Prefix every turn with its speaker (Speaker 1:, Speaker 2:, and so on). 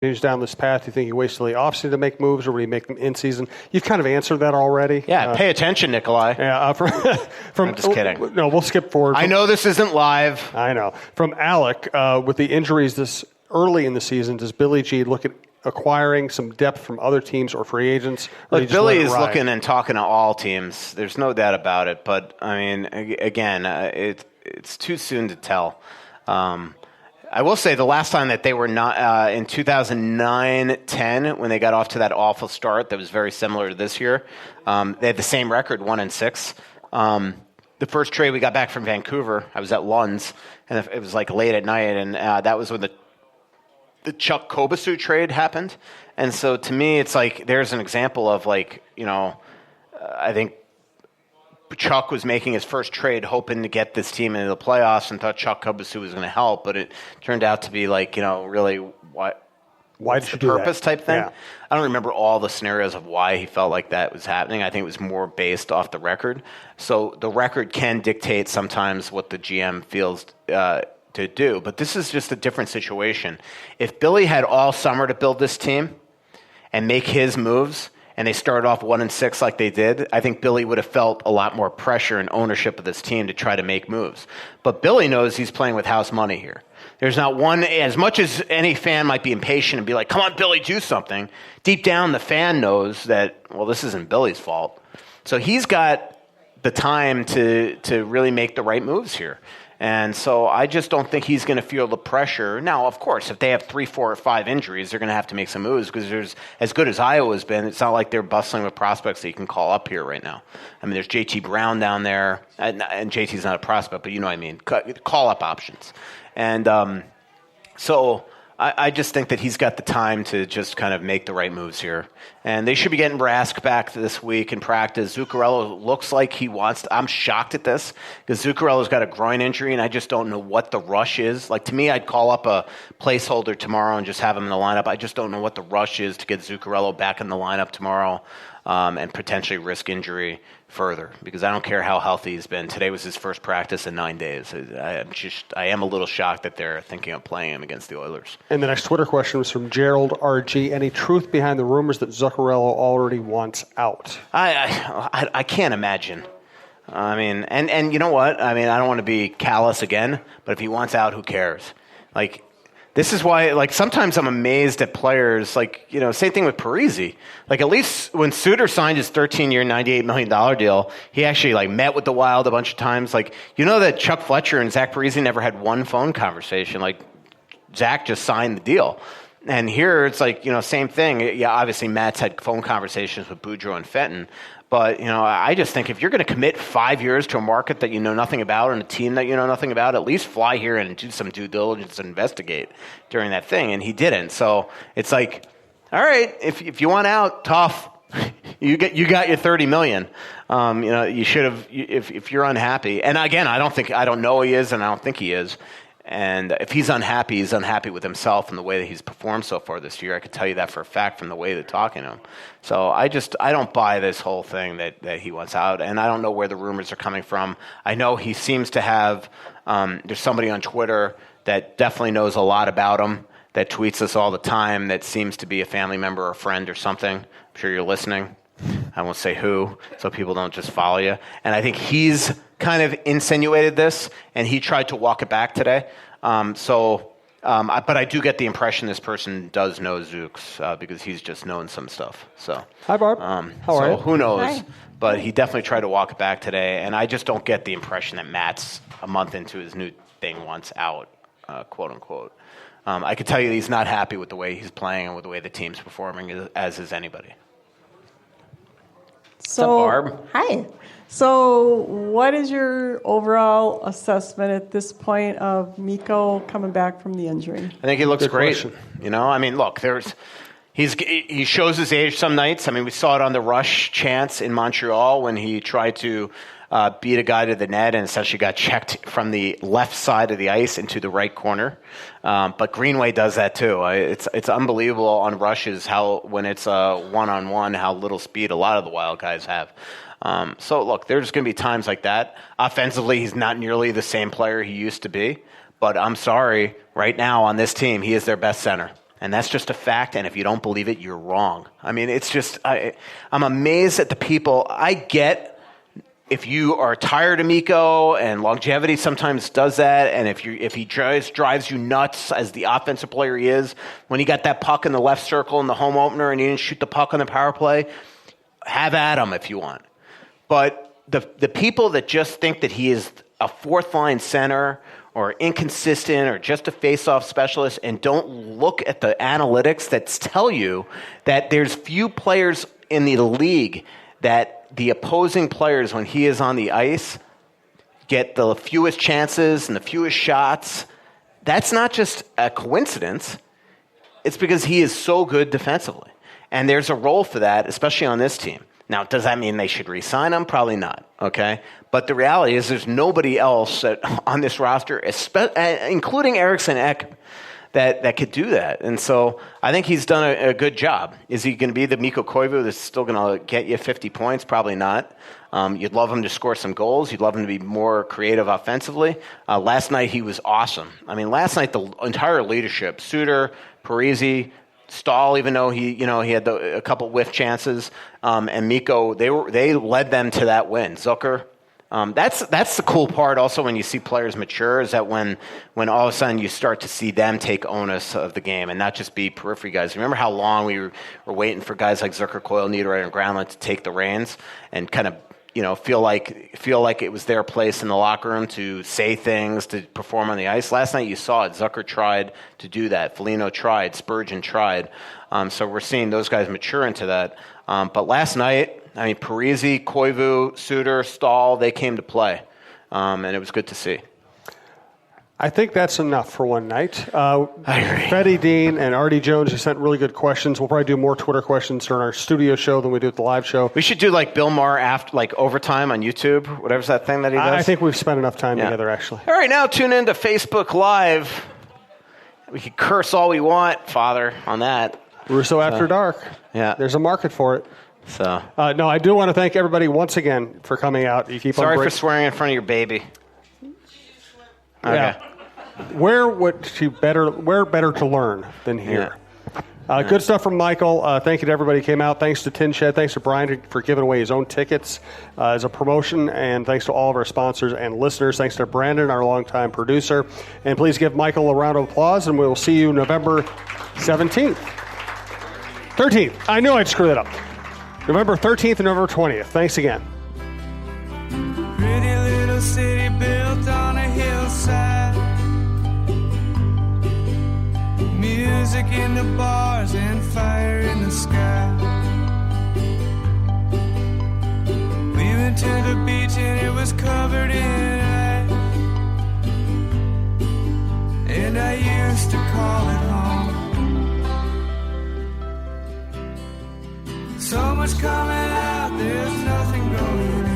Speaker 1: continues down this path, you think he waits till the offseason to make moves, or will he make them in season? You've kind of answered that already.
Speaker 2: Yeah, pay attention, Nikolai.
Speaker 1: Yeah, from
Speaker 2: I'm just kidding.
Speaker 1: No, we'll skip forward.
Speaker 2: I know this isn't live.
Speaker 1: I know. From Alec, with the injuries this early in the season, does Billy G look at acquiring some depth from other teams or free agents?
Speaker 2: Look, Billy is looking and talking to all teams. There's no doubt about it. But, I mean, again, it's too soon to tell. I will say the last time that they were not in 2009-10, when they got off to that awful start that was very similar to this year, they had the same record, 1-6. The first trade we got back from Vancouver, I was at Lund's, and it was like late at night, and that was when the Chuck Kobasu trade happened. And so to me, it's like there's an example of like, I think Chuck was making his first trade hoping to get this team into the playoffs and thought Chuck Kobasu was going to help, but it turned out to be like, really why did you do purpose that? Type thing. Yeah. I don't remember all the scenarios of why he felt like that was happening. I think it was more based off the record. So the record can dictate sometimes what the GM feels to do, but this is just a different situation. If Billy had all summer to build this team and make his moves, and they started off 1-6 like they did, I think Billy would have felt a lot more pressure and ownership of this team to try to make moves. But Billy knows he's playing with house money here. There's not one, as much as any fan might be impatient and be like, come on, Billy, do something. Deep down, the fan knows that, well, this isn't Billy's fault. So he's got the time to really make the right moves here. And so I just don't think he's going to feel the pressure. Now, of course, if they have 3, 4, or 5 injuries, they're going to have to make some moves because there's, as good as Iowa's been, it's not like they're bustling with prospects that you can call up here right now. I mean, there's JT Brown down there, and JT's not a prospect, but you know what I mean, call-up options. And so I just think that he's got the time to just kind of make the right moves here. And they should be getting Rask back this week in practice. Zuccarello looks like he wants to. I'm shocked at this because Zuccarello's got a groin injury, and I just don't know what the rush is. Like, to me, I'd call up a placeholder tomorrow and just have him in the lineup. I just don't know what the rush is to get Zuccarello back in the lineup tomorrow and potentially risk injury further, because I don't care how healthy he's been. Today was his first practice in 9 days. I am a little shocked that they're thinking of playing him against the Oilers. And
Speaker 1: the next Twitter question was from Gerald RG. Any truth behind the rumors that Zuccarello already wants out?
Speaker 2: I can't imagine. I mean, and you know what? I mean, I don't want to be callous again, but if he wants out, who cares? Like, this is why, like, sometimes I'm amazed at players, like, same thing with Parise. Like, at least when Suter signed his 13-year, $98 million deal, he actually, like, met with the Wild a bunch of times. Like, that Chuck Fletcher and Zach Parise never had one phone conversation. Like, Zach just signed the deal. And here, it's like, same thing. Yeah, obviously, Matt's had phone conversations with Boudreau and Fenton. But, I just think if you're going to commit 5 years to a market that you know nothing about and a team that you know nothing about, at least fly here and do some due diligence and investigate during that thing. And he didn't. So it's like, all right, if you want out, tough. You got your $30 million. You should have, if you're unhappy. And again, I don't know he is, and I don't think he is. And if he's unhappy with himself and the way that he's performed so far this year. I could tell you that for a fact from the way they're talking to him. So I don't buy this whole thing that he wants out. And I don't know where the rumors are coming from. I know he seems to have, there's somebody on Twitter that definitely knows a lot about him, that tweets us all the time, that seems to be a family member or a friend or something. I'm sure you're listening. I won't say who, so people don't just follow you. And I think he's kind of insinuated this, and he tried to walk it back today. But I do get the impression this person does know Zooks because he's just known some stuff. So
Speaker 1: hi, Barb. How are you?
Speaker 2: Who knows?
Speaker 3: Hi.
Speaker 2: But he definitely tried to walk it back today, and I just don't get the impression that Matt's a month into his new thing wants out, quote unquote. I could tell you he's not happy with the way he's playing and with the way the team's performing, as is anybody.
Speaker 3: So,
Speaker 2: what's up, Barb?
Speaker 3: Hi. So what is your overall assessment at this point of Mikko coming back from the injury?
Speaker 2: I think he looks
Speaker 1: Good
Speaker 2: great.
Speaker 1: question.
Speaker 2: I mean, look, he shows his age some nights. I mean, we saw it on the rush chance in Montreal when he tried to beat a guy to the net and essentially got checked from the left side of the ice into the right corner. But Greenway does that too. It's unbelievable on rushes when it's a one-on-one, how little speed a lot of the Wild guys have. So, look, there's going to be times like that. Offensively, he's not nearly the same player he used to be. But I'm sorry, right now on this team, he is their best center. And that's just a fact, and if you don't believe it, you're wrong. I mean, it's just, I'm amazed at the people. I get if you are tired of Mikko, and longevity sometimes does that, and if he drives you nuts as the offensive player he is, when he got that puck in the left circle in the home opener and he didn't shoot the puck on the power play, have at him if you want. But the people that just think that he is a fourth-line center or inconsistent or just a face-off specialist and don't look at the analytics that tell you that there's few players in the league that the opposing players, when he is on the ice, get the fewest chances and the fewest shots. That's not just a coincidence. It's because he is so good defensively. And there's a role for that, especially on this team. Now, does that mean they should re-sign him? Probably not, okay? But the reality is there's nobody else on this roster, including Eriksson Ek, that could do that. And so I think he's done a good job. Is he going to be the Mikko Koivu that's still going to get you 50 points? Probably not. You'd love him to score some goals. You'd love him to be more creative offensively. Last night he was awesome. I mean, last night the entire leadership, Suter, Parise, Stahl, even though he had a couple whiff chances, and Mikko, they led them to that win. Zucker, that's the cool part. Also, when you see players mature, is that when all of a sudden you start to see them take onus of the game and not just be periphery guys. Remember how long we were waiting for guys like Zucker, Coyle, Niederreiter, and Granlund to take the reins and kind of feel like it was their place in the locker room to say things, to perform on the ice. Last night you saw it. Zucker tried to do that. Foligno tried. Spurgeon tried. So we're seeing those guys mature into that. But last night, I mean, Parise, Koivu, Suter, Stahl, they came to play. And it was good to see.
Speaker 1: I think that's enough for one night.
Speaker 2: I agree.
Speaker 1: Freddie Dean and Artie Jones, you sent really good questions. We'll probably do more Twitter questions during our studio show than we do at the live show.
Speaker 2: We should do like Bill Maher after, like overtime on YouTube, whatever's that thing that he does.
Speaker 1: I think we've spent enough time together, actually.
Speaker 2: All right, now tune in to Facebook Live. We can curse all we want, Father, on that.
Speaker 1: Russo After Dark.
Speaker 2: Yeah.
Speaker 1: There's a market for it.
Speaker 2: So
Speaker 1: no, I do want to thank everybody once again for coming out. You keep
Speaker 2: sorry for swearing in front of your baby. Okay.
Speaker 1: Yeah. Where better to learn than here? Yeah. Good stuff from Michael. Thank you to everybody who came out. Thanks to Tin Shed. Thanks to Brian for giving away his own tickets as a promotion. And thanks to all of our sponsors and listeners. Thanks to Brandon, our longtime producer. And please give Michael a round of applause, and we will see you November 17th. 13th. I knew I'd screw that up. November 13th and November 20th. Thanks again.
Speaker 4: Pretty little city built on a hillside. Music in the bars and fire in the sky. We went to the beach and it was covered in ice. And I used to call it home. So much coming out, there's nothing going in.